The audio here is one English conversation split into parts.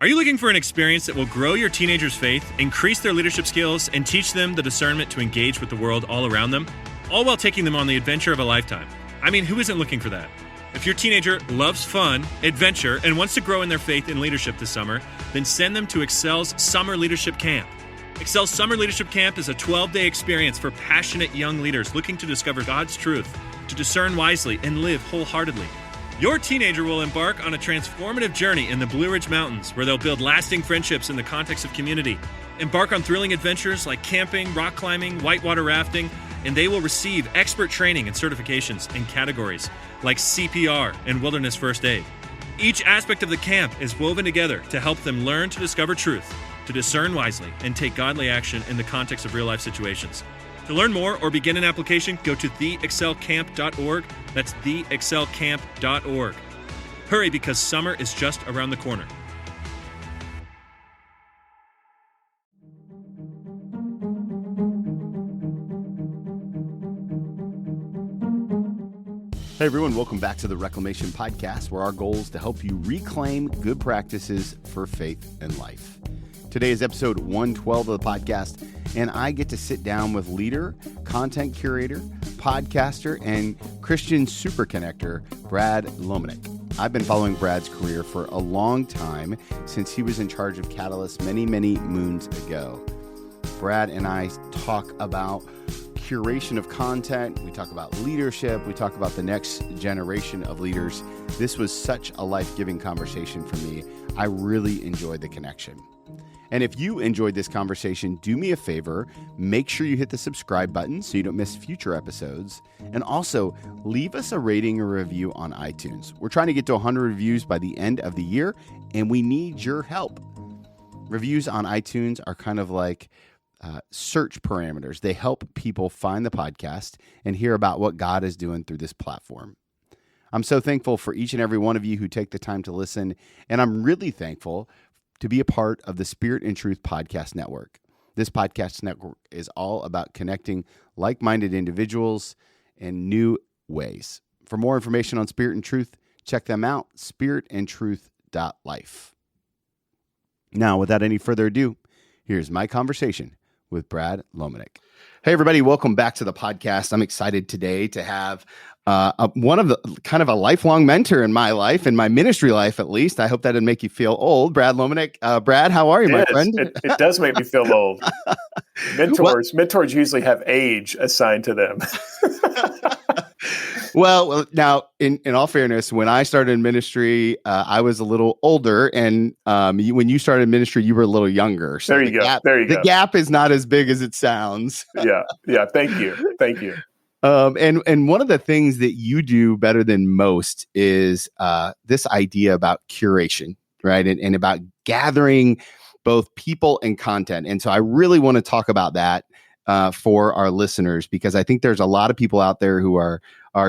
Are you looking for an experience that will grow your teenagers' faith, increase their leadership skills, and teach them the discernment to engage with the world all around them, all while taking them on the adventure of a lifetime? I mean, who isn't looking for that? If your teenager loves fun, adventure, and wants to grow in their faith and leadership this summer, then send them to Excel's Summer Leadership Camp. Excel's Summer Leadership Camp is a 12-day experience for passionate young leaders looking to discover God's truth, to discern wisely, and live wholeheartedly. Your teenager will embark on a transformative journey in the Blue Ridge Mountains, where they'll build lasting friendships in the context of community, embark on thrilling adventures like camping, rock climbing, whitewater rafting, and they will receive expert training and certifications in categories like CPR and wilderness first aid. Each aspect of the camp is woven together to help them learn to discover truth, to discern wisely, and take godly action in the context of real-life situations. To learn more or begin an application, go to theexcelcamp.org. That's theexcelcamp.org. Hurry, because summer is just around the corner. Hey everyone, welcome back to the Reclamation Podcast, where our goal is to help you reclaim good practices for faith and life. Today is episode 112 of the podcast, and I get to sit down with leader, content curator, podcaster, and Christian super connector, Brad Lomenick. I've been following Brad's career for a long time, since he was in charge of Catalyst many moons ago. Brad and I talk about curation of content, we talk about leadership, we talk about the next generation of leaders. This was such a life-giving conversation for me. I really enjoyed the connection. And if you enjoyed this conversation, do me a favor, make sure you hit the subscribe button so you don't miss future episodes. And also, leave us a rating or review on iTunes. We're trying to get to 100 reviews by the end of the year, and we need your help. Reviews on iTunes are kind of like search parameters. They help people find the podcast and hear about what God is doing through this platform. I'm so thankful for each and every one of you who take the time to listen, and I'm really thankful to be a part of the Spirit and Truth Podcast Network. This podcast network is all about connecting like-minded individuals in new ways. For more information on Spirit and Truth, check them out, spiritandtruth.life. Now, without any further ado, here's my conversation with Brad Lomenick. Hey, everybody. Welcome back to the podcast. I'm excited today to have one of the kind of a lifelong mentor in my life, in my ministry life, at least. I hope that didn't make you feel old. Brad Lomenick. Brad, how are you, my friend? It does make me feel old. Mentors usually have age assigned to them. Well, now, in all fairness, when I started in ministry, I was a little older, and when you started in ministry, you were a little younger. So there you go. The gap is not as big as it sounds. Yeah. Thank you. And one of the things that you do better than most is this idea about curation, right? And about gathering both people and content. And so I really want to talk about that for our listeners, because I think there's a lot of people out there who are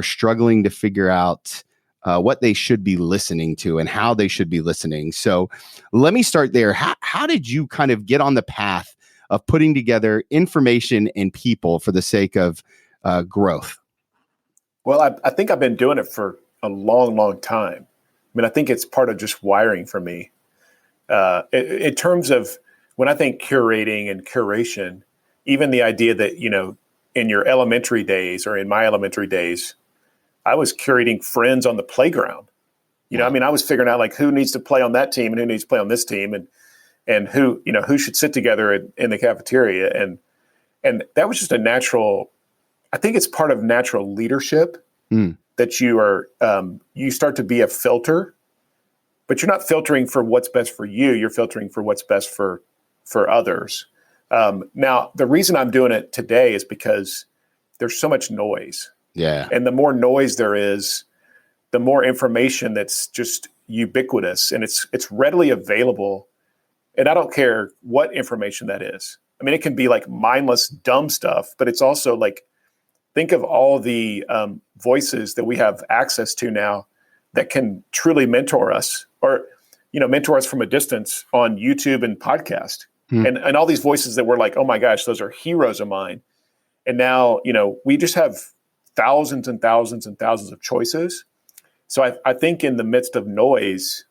struggling to figure out what they should be listening to and how they should be listening. So let me start there. How did you kind of get on the path of putting together information and people for the sake of growth? Well, I think I've been doing it for a long time. I mean, I think it's part of just wiring for me. In terms of when I think curating and curation, even the idea that, in your elementary days or in my elementary days, I was curating friends on the playground. I mean, I was figuring out like who needs to play on that team and who needs to play on this team, and who should sit together in the cafeteria. And that was just a natural, I think it's part of natural leadership that you start to be a filter, but you're not filtering for what's best for you. You're filtering for what's best for others. Now, the reason I'm doing it today is because there's so much noise. Yeah. And the more noise there is, the more information that's just ubiquitous and it's readily available. And I don't care what information that is. I mean, it can be like mindless, dumb stuff, but it's also like, think of all the voices that we have access to now that can truly mentor us or, mentor us from a distance on YouTube and podcast. And all these voices that were like, oh my gosh, those are heroes of mine. And now, we just have thousands and thousands and thousands of choices. So I think in the midst of noise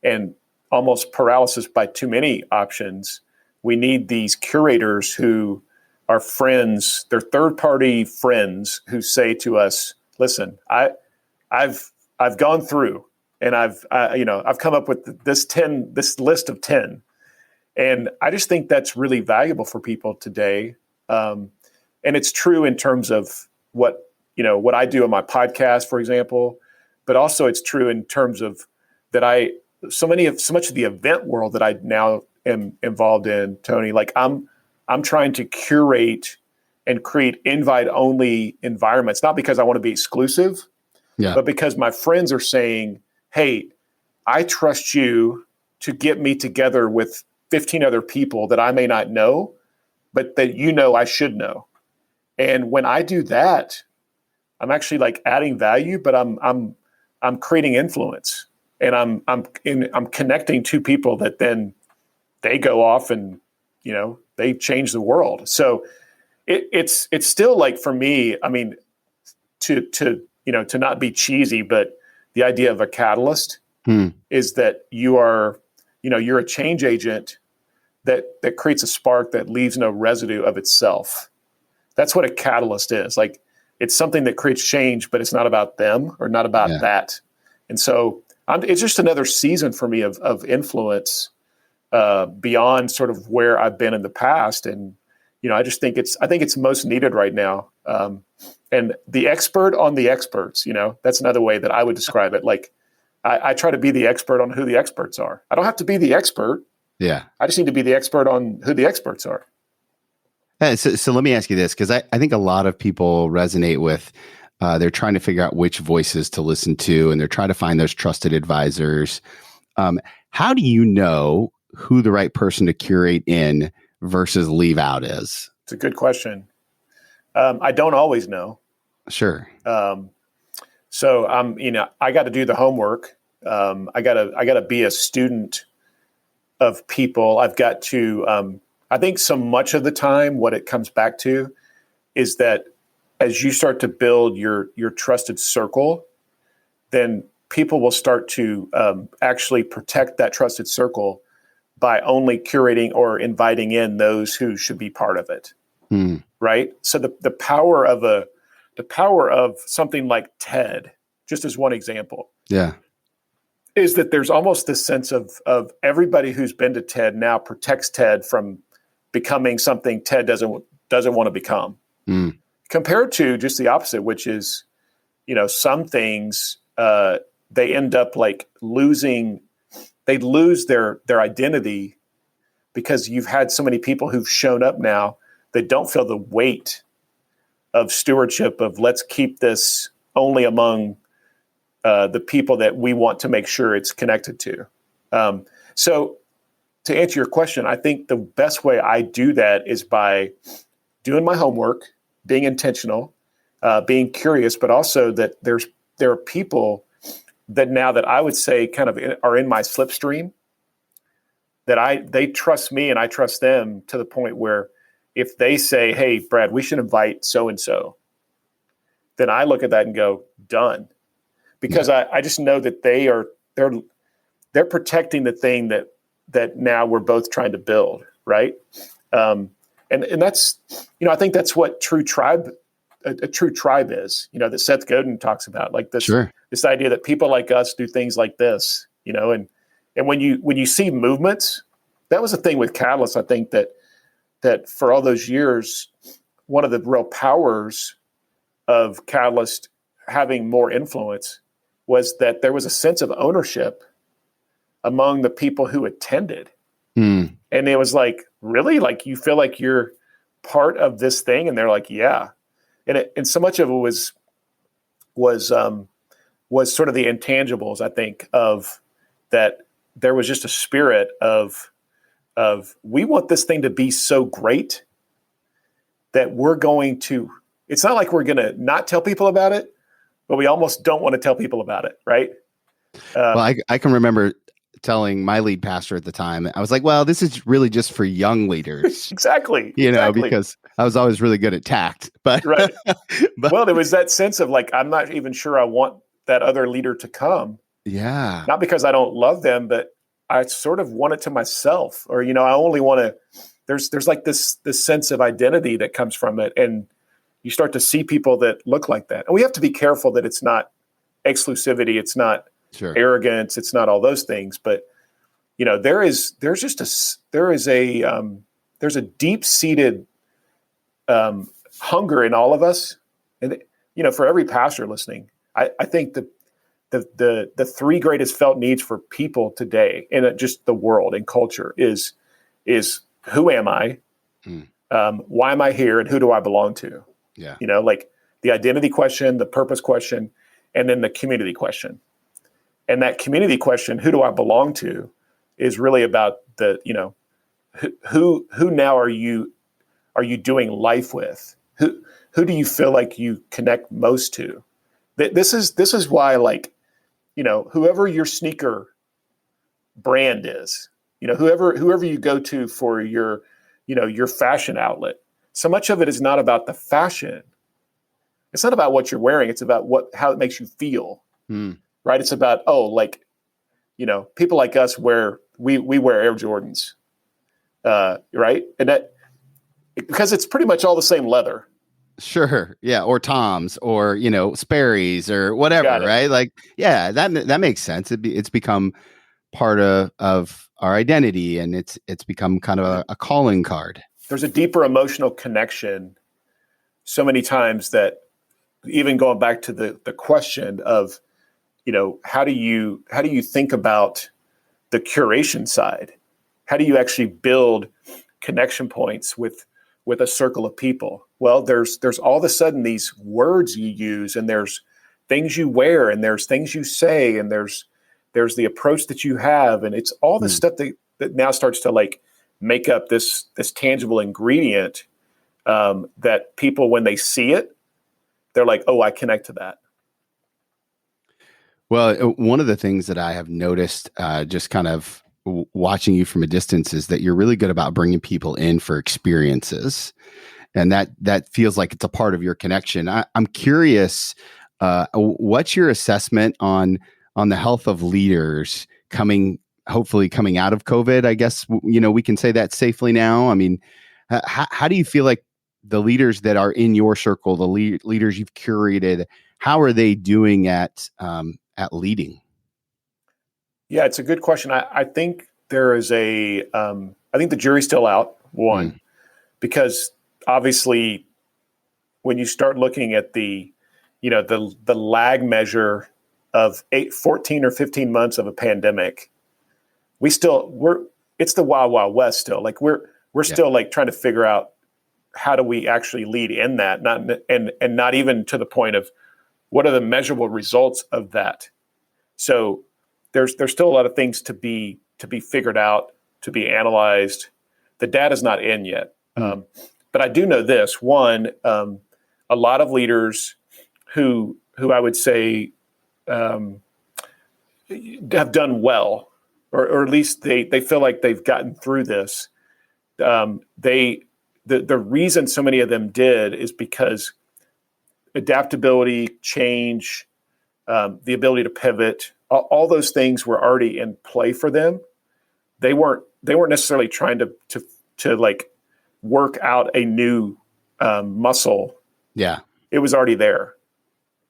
and almost paralysis by too many options. We need these curators who are friends, they're third-party friends who say to us, listen, I've gone through and I've come up with this list of 10. And I just think that's really valuable for people today. And it's true in terms of what I do on my podcast, for example, but also it's true in terms of that so much of the event world that I now am involved in, Tony, like I'm trying to curate and create invite-only environments, not because I want to be exclusive, but because my friends are saying, hey, I trust you to get me together with 15 other people that I may not know, but that I should know. And when I do that, I'm actually like adding value, but I'm creating influence, and I'm connecting two people that then they go off and they change the world. So it's still like, for me, I mean, to not be cheesy, but the idea of a catalyst is that you're a change agent that creates a spark that leaves no residue of itself. That's what a catalyst is. Like, it's something that creates change, but it's not about them or not about that. And so it's just another season for me of influence beyond sort of where I've been in the past. And, I think it's most needed right now. And the expert on the experts, that's another way that I would describe it. Like, I try to be the expert on who the experts are. I don't have to be the expert. Yeah. I just need to be the expert on who the experts are. So let me ask you this, because I think a lot of people resonate with, they're trying to figure out which voices to listen to, and they're trying to find those trusted advisors. How do you know who the right person to curate in versus leave out is? It's a good question. I don't always know. Sure. So I got to do the homework. I got to be a student of people. I've got to, I think so much of the time, what it comes back to is that as you start to build your trusted circle, then people will start to actually protect that trusted circle by only curating or inviting in those who should be part of it. Right. So the power of something like TED, just as one example, is that there's almost this sense of everybody who's been to TED now protects TED from becoming something TED doesn't want to become. Compared to just the opposite, which is, some things they end up like they lose their identity because you've had so many people who've shown up now that don't feel the weight of stewardship of let's keep this only among the people that we want to make sure it's connected to. So to answer your question, I think the best way I do that is by doing my homework, being intentional, being curious, but also that there are people that now that I would say kind of are in my slipstream, that they trust me and I trust them to the point where if they say, hey, Brad, we should invite so-and-so, then I look at that and go, done. Because I just know that they're protecting the thing that now we're both trying to build, right? And that's, I think that's what a true tribe is, that Seth Godin talks about, like this idea that people like us do things like this, and when you see movements, that was the thing with Catalyst. I think that for all those years, one of the real powers of Catalyst having more influence was that there was a sense of ownership among the people who attended. And it was like, really? Like, you feel like you're part of this thing? And they're like, yeah. And so much of it was sort of the intangibles, I think, of that there was just a spirit of we want this thing to be so great that we're going to, it's not like we're going to not tell people about it, but we almost don't want to tell people about it, right? Well, I can remember telling my lead pastor at the time, I was like, well, this is really just for young leaders. Exactly. Because I was always really good at tact. But, right. Well, there was that sense of like, I'm not even sure I want that other leader to come. Yeah. Not because I don't love them, but I sort of want it to myself, or, I only want to, there's like this sense of identity that comes from it. And you start to see people that look like that. And we have to be careful that it's not exclusivity. It's not arrogance. It's not all those things. But, there's a deep-seated hunger in all of us. And, for every pastor listening, I think the three greatest felt needs for people today in just the world and culture is who am I? Why am I here? And who do I belong to? Yeah. Like the identity question, the purpose question, and then the community question. And that community question, who do I belong to, is really about the, who now are you doing life with? Who do you feel like you connect most to? This is why, like, whoever your sneaker brand is, whoever you go to for your, your fashion outlet, so much of it is not about the fashion. It's not about what you're wearing. It's about how it makes you feel, right? It's about, people like us we wear Air Jordans, right? And that, because it's pretty much all the same leather. Sure. Yeah. Or Tom's or, Sperry's or whatever. Right. Like, yeah, that makes sense. It's become part of our identity, and it's become kind of a calling card. There's a deeper emotional connection so many times that, even going back to the question of, how do you think about the curation side? How do you actually build connection points with a circle of people? Well, there's all of a sudden these words you use, and there's things you wear, and there's things you say, and there's the approach that you have, and it's all the stuff that now starts to like make up this tangible ingredient that people, when they see it, they're like, oh, I connect to that. Well, one of the things that I have noticed just kind of watching you from a distance is that you're really good about bringing people in for experiences. And that feels like it's a part of your connection. I'm curious, what's your assessment on the health of leaders hopefully coming out of COVID? I guess, we can say that safely now. I mean, how do you feel like the leaders that are in your circle, the leaders you've curated, how are they doing at leading? Yeah, it's a good question. I think there is I think the jury's still out, one, because obviously when you start looking at the lag measure of 14 or 15 months of a pandemic, it's the wild, wild west still. Like we're still like trying to figure out how do we actually lead in that, not even to the point of what are the measurable results of that. So there's still a lot of things to be figured out, to be analyzed. The data's not in yet. But I do know this. One, a lot of leaders who I would say have done well, or at least they feel like they've gotten through this. The reason so many of them did is because adaptability, change, the ability to pivot, all those things were already in play for them. They weren't necessarily trying to like work out a new muscle. Yeah, it was already there.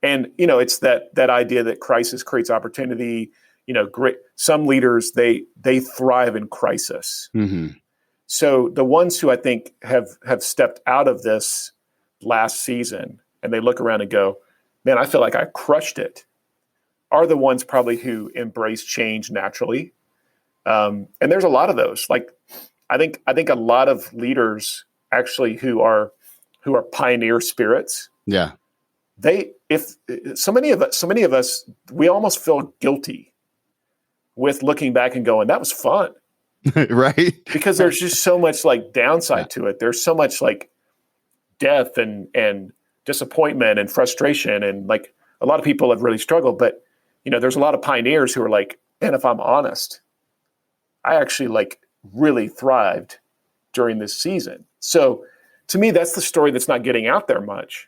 And it's that idea that crisis creates opportunity. Some leaders they thrive in crisis. Mm-hmm. So the ones who I think have stepped out of this last season and they look around and go, man, I feel like I crushed it, are the ones probably who embrace change naturally. And there's a lot of those. Like, I think a lot of leaders actually who are pioneer spirits. Yeah. So many of us, we almost feel guilty with looking back and going, that was fun. Right. Because there's just so much like downside to it. There's so much like death and disappointment and frustration. And like a lot of people have really struggled, but there's a lot of pioneers who are like, and if I'm honest, I actually like really thrived during this season. So to me, that's the story that's not getting out there much.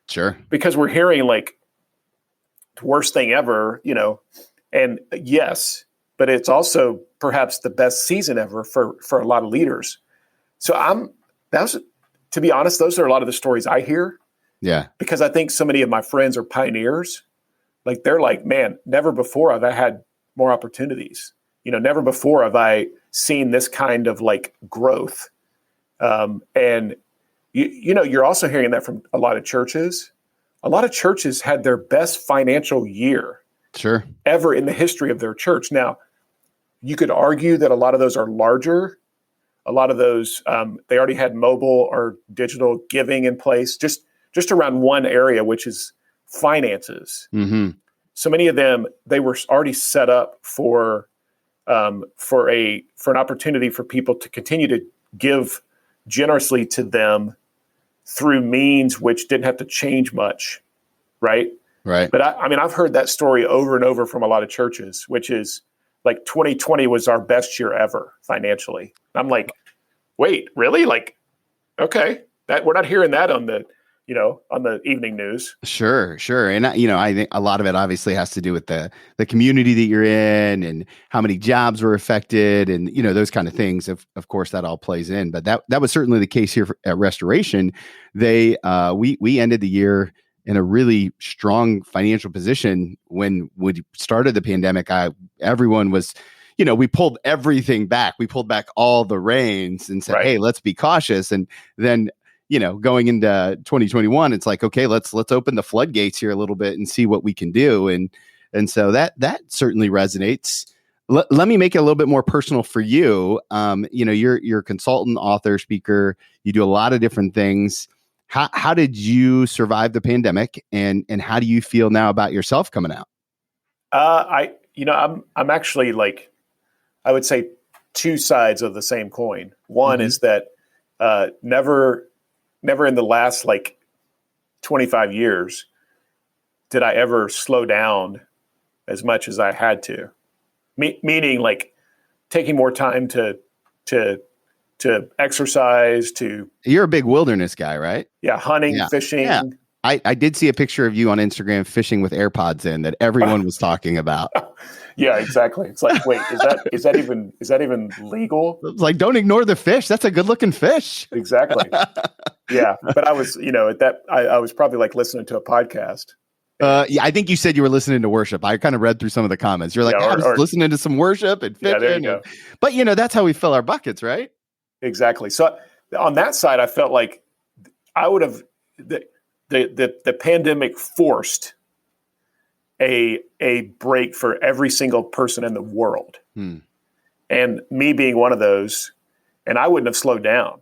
Sure. Because we're hearing like the worst thing ever, and yes, but it's also perhaps the best season ever for a lot of leaders. So to be honest, those are a lot of the stories I hear. Yeah. Because I think so many of my friends are pioneers. Like they're like, man, never before have I had more opportunities. Never before have I seen this kind of like growth. And you're also hearing that from a lot of churches. A lot of churches had their best financial year ever in the history of their church. Now, you could argue that a lot of those are larger. A lot of those, they already had mobile or digital giving in place, just around one area, which is finances. Mm-hmm. So many of them, they were already set up for an opportunity for people to continue to give generously to them through means which didn't have to change much, right? Right. But I've heard that story over and over from a lot of churches, which is like 2020 was our best year ever financially. I'm like, wait, really? Like, okay, that we're not hearing that on the evening news. Sure. And, I think a lot of it obviously has to do with the community that you're in and how many jobs were affected and, those kind of things. Of course, that all plays in. But that was certainly the case here at Restoration. We ended the year in a really strong financial position. When we started the pandemic, everyone was, we pulled everything back. We pulled back all the reins and said, hey, let's be cautious. And then, going into 2021, it's like, okay, let's open the floodgates here a little bit and see what we can do. And so that certainly resonates. Let me make it a little bit more personal for you. You're a consultant, author, speaker. You do a lot of different things. How did you survive the pandemic, and how do you feel now about yourself coming out? I'm actually like, I would say two sides of the same coin. One is that never in the last like 25 years did I ever slow down as much as I had to. Meaning like taking more time to exercise, You're a big wilderness guy, right? Yeah, hunting, fishing. Yeah. I did see a picture of you on Instagram fishing with AirPods in that everyone was talking about. Yeah, exactly. It's like, wait, is that even legal? It's like, don't ignore the fish. That's a good looking fish. Exactly. Yeah. But I was, I was probably like listening to a podcast. I think you said you were listening to worship. I kind of read through some of the comments. You're like, I was listening to some worship and fishing. Yeah, there you go. But that's how we fill our buckets, right? Exactly. So on that side, I felt like I would have the pandemic forced a break for every single person in the world. And me being one of those, and I wouldn't have slowed down,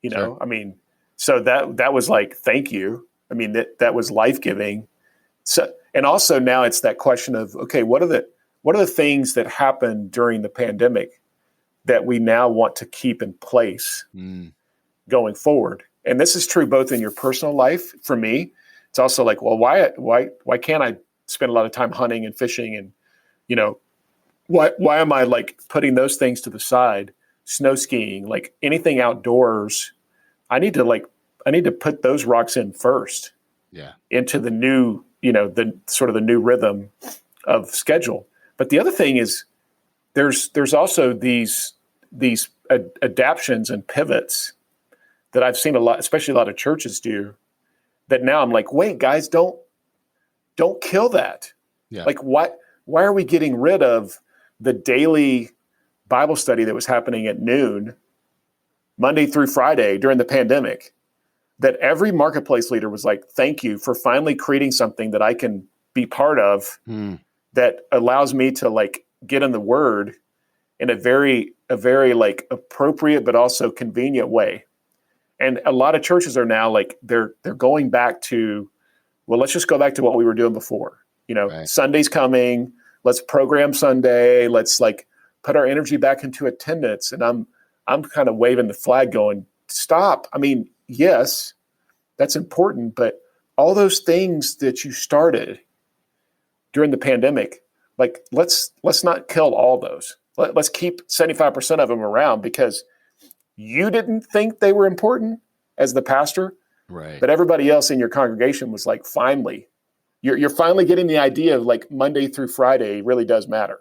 Sure. So that was like, thank you. That was life-giving. So, and also now it's that question of, okay, what are the things that happened during the pandemic that we now want to keep in place going forward? And this is true both in your personal life. For me, it's also like, well, why can't I spend a lot of time hunting and fishing? And, why am I like putting those things to the side? Snow skiing, like anything outdoors, I need to put those rocks in first. Yeah. Into the new, the sort of the new rhythm of schedule. But the other thing is there's also these adaptions and pivots that I've seen a lot, especially a lot of churches do, that now I'm like, wait, guys, don't kill that. Yeah. Like, why are we getting rid of the daily Bible study that was happening at noon, Monday through Friday during the pandemic, that every marketplace leader was like, thank you for finally creating something that I can be part of that allows me to like get in the word in a very like appropriate, but also convenient way. And a lot of churches are now like, they're going back to, well, let's just go back to what we were doing before. Right. Sunday's coming. Let's program Sunday. Let's like put our energy back into attendance. And I'm kind of waving the flag going, stop. Yes, that's important. But all those things that you started during the pandemic, like let's not kill all those. Let's keep 75% of them around because you didn't think they were important as the pastor. Right. But everybody else in your congregation was like, finally, you're finally getting the idea of like Monday through Friday really does matter.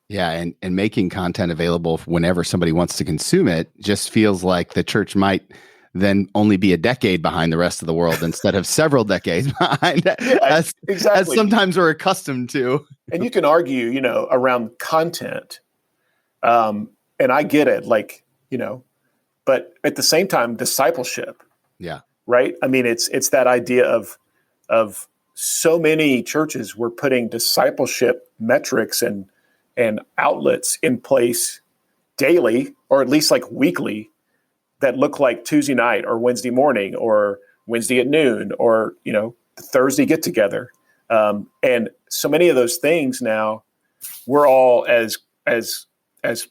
Yeah, and making content available whenever somebody wants to consume it just feels like the church might then only be a decade behind the rest of the world instead of several decades behind, Yeah, as exactly. sometimes we're accustomed to. And you can argue, around content. And I get it, but at the same time, discipleship, Yeah. right? I mean, it's that idea of so many churches were putting discipleship metrics and outlets in place daily, or at least like weekly, that look like Tuesday night or Wednesday morning or Wednesday at noon or the Thursday get together. And so many of those things now, we're all as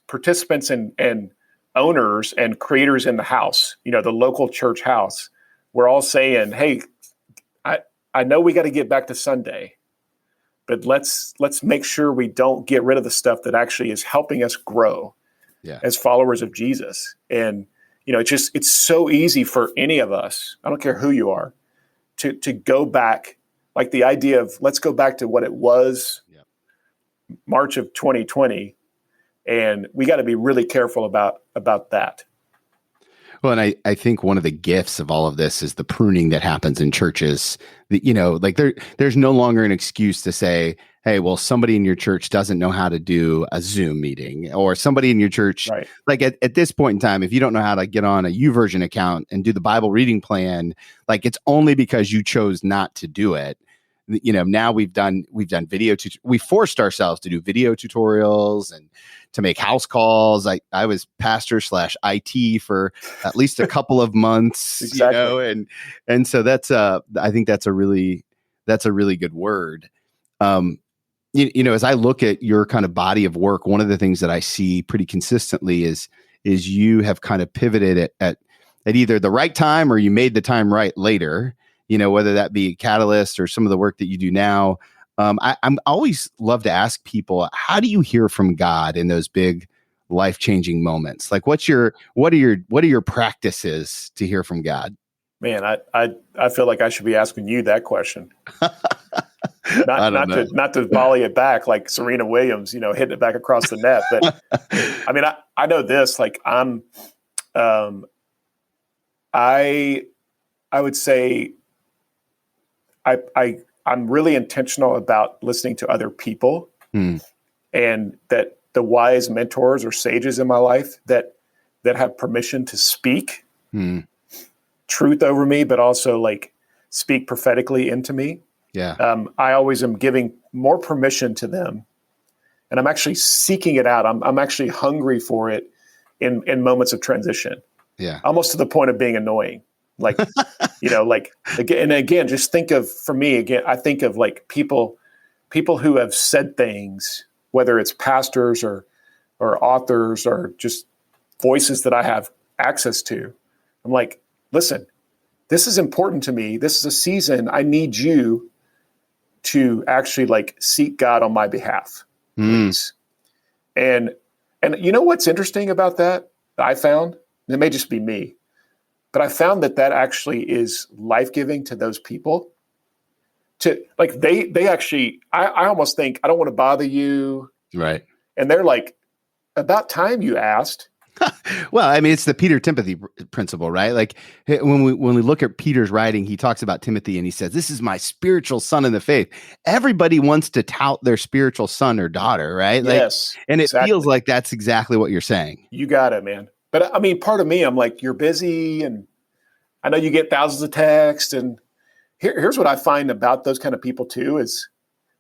participants and owners and creators in the house, the local church house. We're all saying, hey, I know we got to get back to Sunday, but let's make sure we don't get rid of the stuff that actually is helping us grow as followers of Jesus. And it's so easy for any of us, I don't care who you are, to go back, like the idea of let's go back to what it was March of 2020. And we got to be really careful about that. Well, and I think one of the gifts of all of this is the pruning that happens in churches. That, there's no longer an excuse to say, hey, well, somebody in your church doesn't know how to do a Zoom meeting, or somebody in your church, right. Like at this point in time, if you don't know how to get on a YouVersion account and do the Bible reading plan, like it's only because you chose not to do it. Now we've done video. We forced ourselves to do video tutorials and to make house calls. I was pastor / IT for at least a couple of months, exactly. And so that's I think that's a really good word. As I look at your kind of body of work, one of the things that I see pretty consistently is you have kind of pivoted at either the right time or you made the time right later. Whether that be Catalyst or some of the work that you do now. I'm always love to ask people, how do you hear from God in those big life-changing moments? Like what are your practices to hear from God? Man, I feel like I should be asking you that question. Not to volley it back like Serena Williams, hitting it back across the net. But I mean, I know this, like I would say I'm really intentional about listening to other people, and that the wise mentors or sages in my life that have permission to speak truth over me, but also like speak prophetically into me. Yeah. I always am giving more permission to them, and I'm actually seeking it out. I'm actually hungry for it in moments of transition. Yeah. Almost to the point of being annoying. Like, again, just think of, for me, again, I think of like people who have said things, whether it's pastors or authors or just voices that I have access to. I'm like, listen, this is important to me. This is a season. I need you to actually like seek God on my behalf, please. And what's interesting about that I found, it may just be me, but I found that actually is life-giving to those people. To like, they actually, I almost think, I don't want to bother you. Right. And they're like, about time you asked. Well, I mean, it's the Peter Timothy principle, right? Like when we look at Peter's writing, he talks about Timothy and he says, this is my spiritual son in the faith. Everybody wants to tout their spiritual son or daughter, right? Yes. And it feels like that's exactly what you're saying. You got it, man. But I mean, part of me, I'm like, you're busy and I know you get thousands of texts. And here's what I find about those kind of people too, is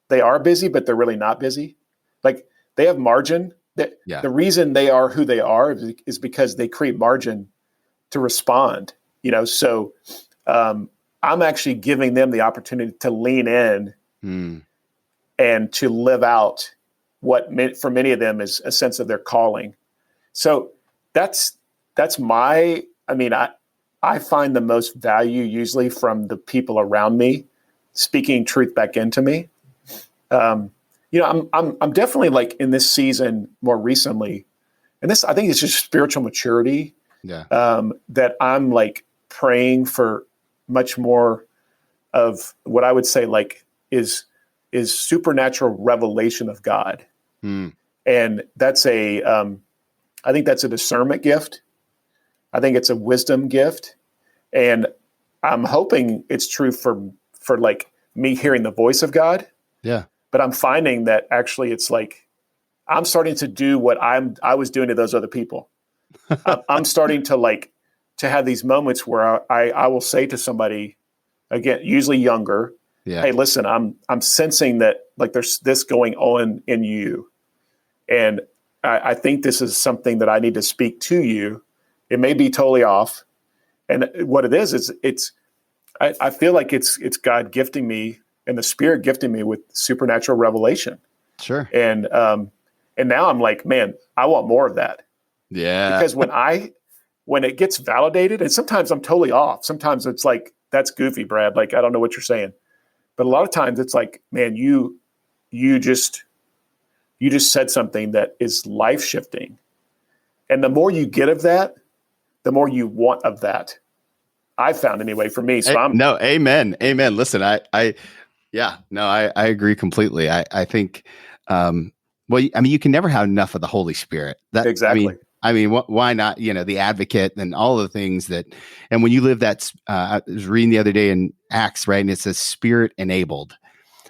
they are busy, but they're really not busy. Like they have margin. The reason they are who they are is because they create margin to respond, so I'm actually giving them the opportunity to lean in and to live out what for many of them is a sense of their calling. So that's I find the most value usually from the people around me speaking truth back into me. I'm definitely like in this season more recently, and this, I think it's just spiritual maturity. Yeah. That I'm like praying for much more of what I would say like is supernatural revelation of God. And that's I think that's a discernment gift. I think it's a wisdom gift. And I'm hoping it's true for like me hearing the voice of God. Yeah. But I'm finding that actually it's like, I'm starting to do what I was doing to those other people. I'm starting to have these moments where I will say to somebody, again, usually younger, hey, listen, I'm sensing that like there's this going on in you. And I think this is something that I need to speak to you. It may be totally off. And what it is I feel like it's God gifting me and the Spirit gifting me with supernatural revelation. Sure. And now I'm like, man, I want more of that. Yeah. Because when it gets validated, and sometimes I'm totally off. Sometimes it's like, that's goofy, Brad. Like, I don't know what you're saying. But a lot of times it's like, man, you just said something that is life shifting. And the more you get of that, the more you want of that. I found anyway for me. So no, amen. Amen. Listen, I agree completely. I think, well, I mean, you can never have enough of the Holy Spirit. Exactly. I mean, why not, the advocate and all the things and when you live that, I was reading the other day in Acts, right? And it says Spirit enabled,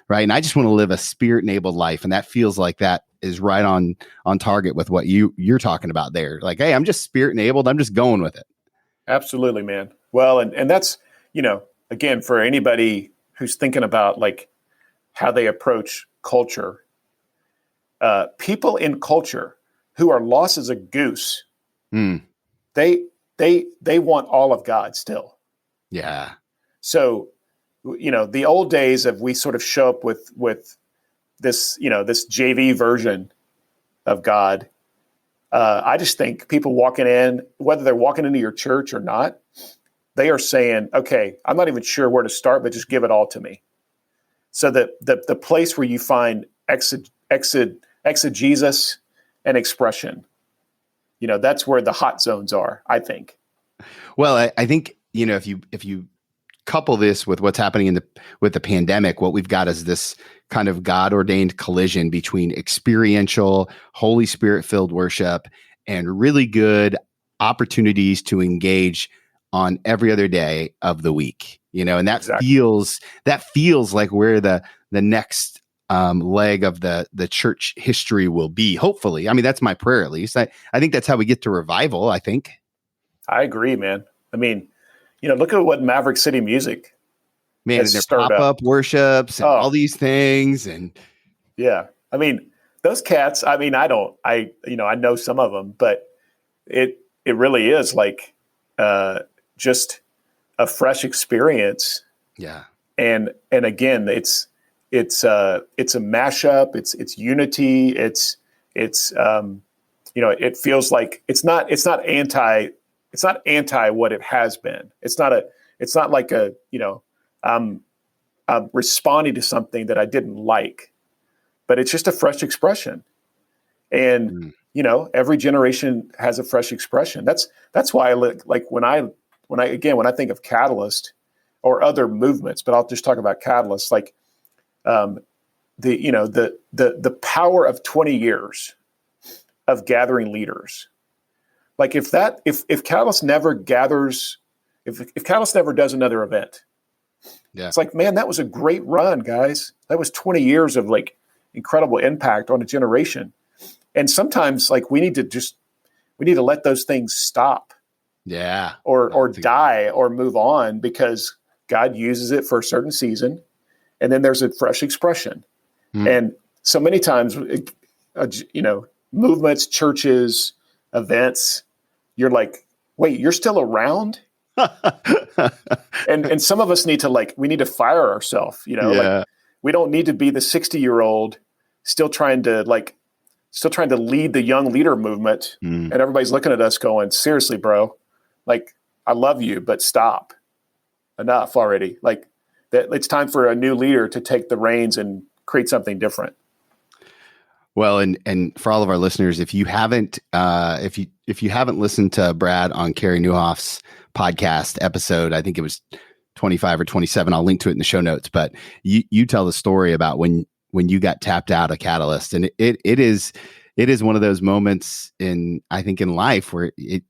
right? And I just want to live a Spirit enabled life. And that feels like that is right on target with what you're talking about there. Like, hey, I'm just Spirit enabled. I'm just going with it. Absolutely, man. Well, and that's, again, for anybody who's thinking about like how they approach culture, people in culture who are lost as a goose, they want all of God still. Yeah. So, the old days of we sort of show up with this, this JV version of God. I just think people walking in, whether they're walking into your church or not, they are saying, okay, I'm not even sure where to start, but just give it all to me. So that the place where you find exegesis and expression, that's where the hot zones are, I think. Well, I think, if you couple this with what's happening with the pandemic, what we've got is this kind of God-ordained collision between experiential, Holy Spirit-filled worship and really good opportunities to engage on every other day of the week, and that feels like where the next leg of the church history will be. Hopefully, I mean, that's my prayer. At least I think that's how we get to revival. I think. I agree, man. I mean, look at what Maverick City Music, man, and their pop-up worships and all these things, and yeah, I mean, those cats. I mean, I know some of them, but it really is like just a fresh experience. Yeah, and again, it's a mashup. It's unity. It's it feels like it's not anti what it has been. It's not like I'm responding to something that I didn't like, but it's just a fresh expression. And every generation has a fresh expression. That's why I like when I think of Catalyst or other movements, but I'll just talk about Catalyst, like the power of 20 years of gathering leaders. Like if Catalyst never gathers, if Catalyst never does another event, it's like, man, that was a great run, guys. That was 20 years of like incredible impact on a generation. And sometimes like we need to let those things stop. Yeah. Or die or move on because God uses it for a certain season. And then there's a fresh expression. And so many times, movements, churches, events, you're like, wait, you're still around? and some of us need to fire ourselves, like we don't need to be the 60-year-old still trying to lead the young leader movement. And everybody's looking at us going, seriously, bro, like, I love you, but stop. Enough already. Like that, it's time for a new leader to take the reins and create something different. Well, and for all of our listeners, if you haven't listened to Brad on Carey Nieuwhof's podcast episode, I think it was 25 or 27. I'll link to it in the show notes. But you tell the story about when you got tapped out of Catalyst, and it is it is one of those moments I think in life where it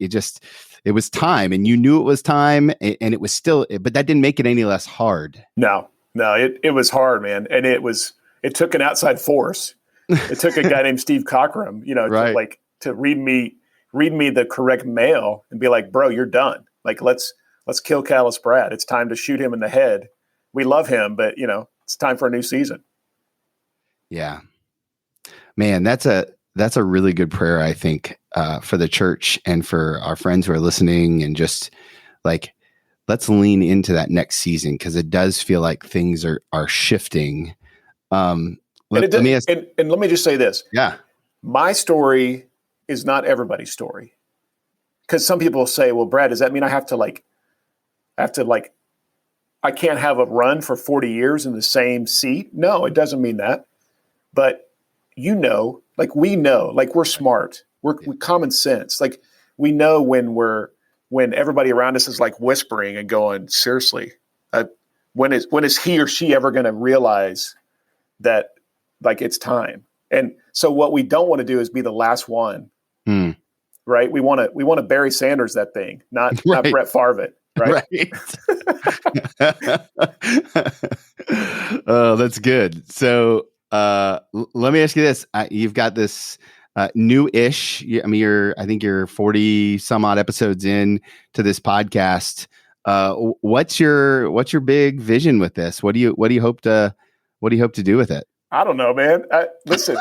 was time, and you knew it was time, and it was still, but that didn't make it any less hard. No, it was hard, man. And it took an outside force. It took a guy named Steve Cockram, Right. to read me the correct mail and be like, bro, you're done. Like, let's kill Callous Brad. It's time to shoot him in the head. We love him, but it's time for a new season. Yeah, man, that's a really good prayer, I think, for the church and for our friends who are listening, and just like, let's lean into that next season, because it does feel like things are shifting. Let me just say this. Yeah. My story is not everybody's story. Because some people say, well, Brad, does that mean I I can't have a run for 40 years in the same seat? No, it doesn't mean that. But we know, we're smart. We're common sense. Like, we know when everybody around us is like whispering and going, seriously, when is he or she ever going to realize that, like, it's time? And so what we don't want to do is be the last one, right? We want to Barry Sanders that thing, not Brett Favre it, right? Oh, that's good. So let me ask you this: you've got this new-ish. I think you're 40 some odd episodes in to this podcast. What's your big vision with this? What do you hope to do with it? I don't know, man. Listen,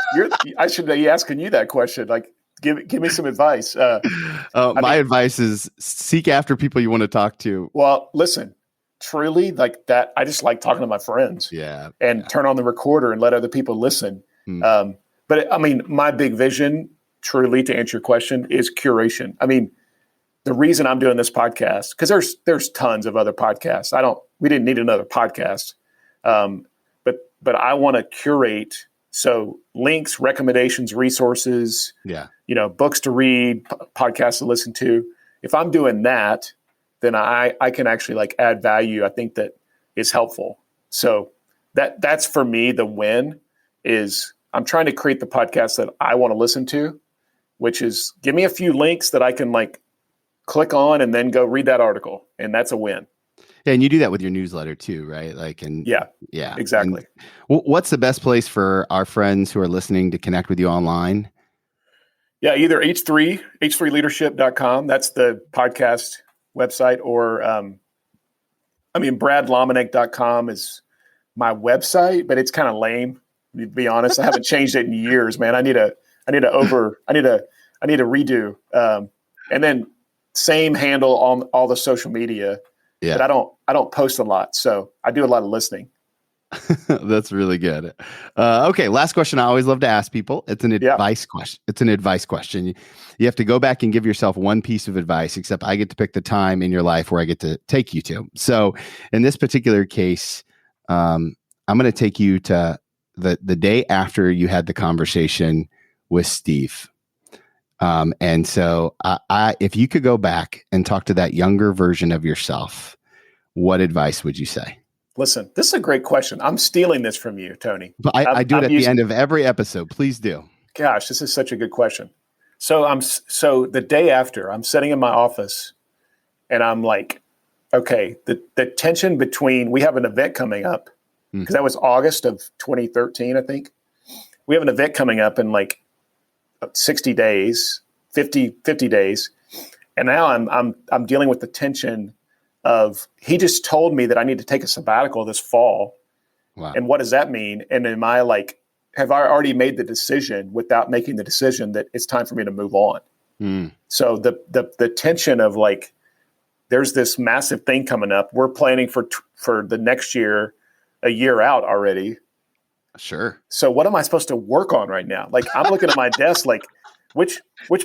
I should be asking you that question. Like, give me some advice. My advice is seek after people you want to talk to. Well, listen, truly, like that, I just like talking to my friends. Yeah. And turn on the recorder and let other people listen. But I mean, my big vision, truly, to answer your question, is curation. I mean, the reason I'm doing this podcast, because there's tons of other podcasts. We didn't need another podcast. But I want to curate, so links, recommendations, resources, books to read, podcasts to listen to. If I'm doing that, then I can actually like add value. I think that is helpful. So that's for me, the win is I'm trying to create the podcast that I want to listen to, which is give me a few links that I can like click on and then go read that article. And that's a win. Yeah, and you do that with your newsletter too, right? Yeah, exactly. And what's the best place for our friends who are listening to connect with you online? Yeah, either h3leadership.com. That's the podcast website, or bradlomenick.com is my website, but it's kind of lame, to be honest. I haven't changed it in years, man. I need to redo. And then same handle on all the social media. Yeah. But I don't post a lot, so I do a lot of listening. That's really good. Okay, last question I always love to ask people. It's an advice question. It's an advice question. You have to go back and give yourself one piece of advice, except I get to pick the time in your life where I get to take you to. So in this particular case, I'm going to take you to the day after you had the conversation with Steve. And so if you could go back and talk to that younger version of yourself, what advice would you say? Listen, this is a great question. I'm stealing this from you, Tony. But I do it at the end of every episode. Please do. Gosh, this is such a good question. So the day after, I'm sitting in my office and I'm like, okay, the tension between, we have an event coming up, because that was August of 2013, I think. We have an event coming up in like 60 days, 50 days. And now I'm dealing with the tension of, he just told me that I need to take a sabbatical this fall. Wow. And what does that mean? And am I like, have I already made the decision without making the decision that it's time for me to move on? So the tension of like, there's this massive thing coming up. We're planning for the next year, a year out already. Sure. So what am I supposed to work on right now? Like, I'm looking at my desk, like which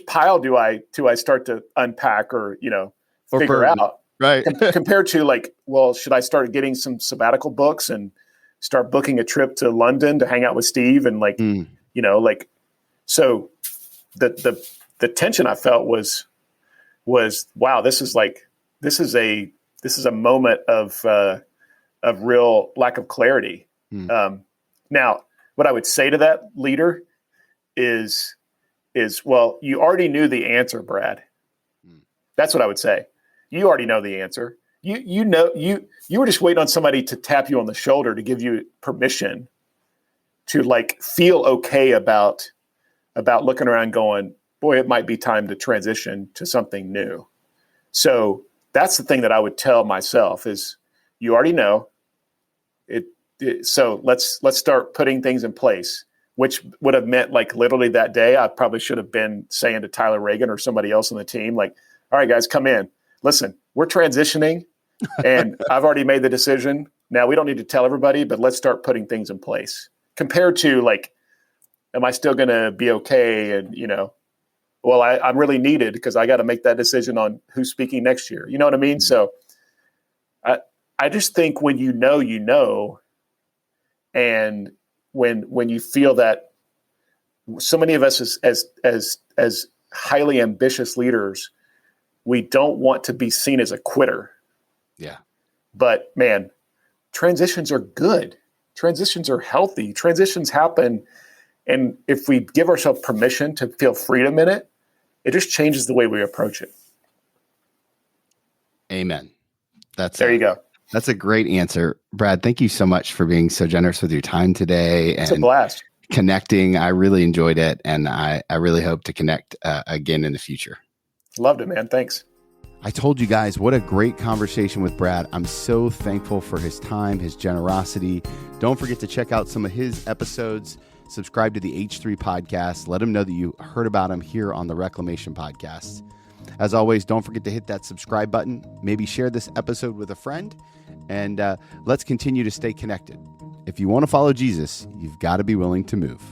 pile do I start to unpack or figure out? Right. Compared to like, well, should I start getting some sabbatical books and start booking a trip to London to hang out with Steve and like, so the tension I felt was wow, this is a moment of real lack of clarity. Now, what I would say to that leader is is, well, you already knew the answer, Brad. That's what I would say. You already know the answer. You were just waiting on somebody to tap you on the shoulder to give you permission to like feel okay about looking around going, boy, it might be time to transition to something new. So that's the thing that I would tell myself is you already know it. So let's start putting things in place, which would have meant like literally that day, I probably should have been saying to Tyler Reagan or somebody else on the team, like, all right, guys, come in. Listen, we're transitioning and I've already made the decision. Now we don't need to tell everybody, but let's start putting things in place compared to like, am I still going to be okay? And, well, I'm really needed because I got to make that decision on who's speaking next year. You know what I mean? Mm-hmm. So I just think when you know, and when you feel that so many of us as highly ambitious leaders, we don't want to be seen as a quitter. Yeah. But man, transitions are good. Transitions are healthy. Transitions happen. And if we give ourselves permission to feel freedom in it, it just changes the way we approach it. Amen. There you go. That's a great answer. Brad, thank you so much for being so generous with your time today. It's a blast. Connecting. I really enjoyed it. And I really hope to connect again in the future. Loved it, man. Thanks. I told you guys what a great conversation with Brad. I'm so thankful for his time, his generosity. Don't forget to check out some of his episodes. Subscribe to the H3 podcast. Let him know that you heard about him here on the Reclamation Podcast. As always, don't forget to hit that subscribe button. Maybe share this episode with a friend. And let's continue to stay connected. If you want to follow Jesus, you've got to be willing to move.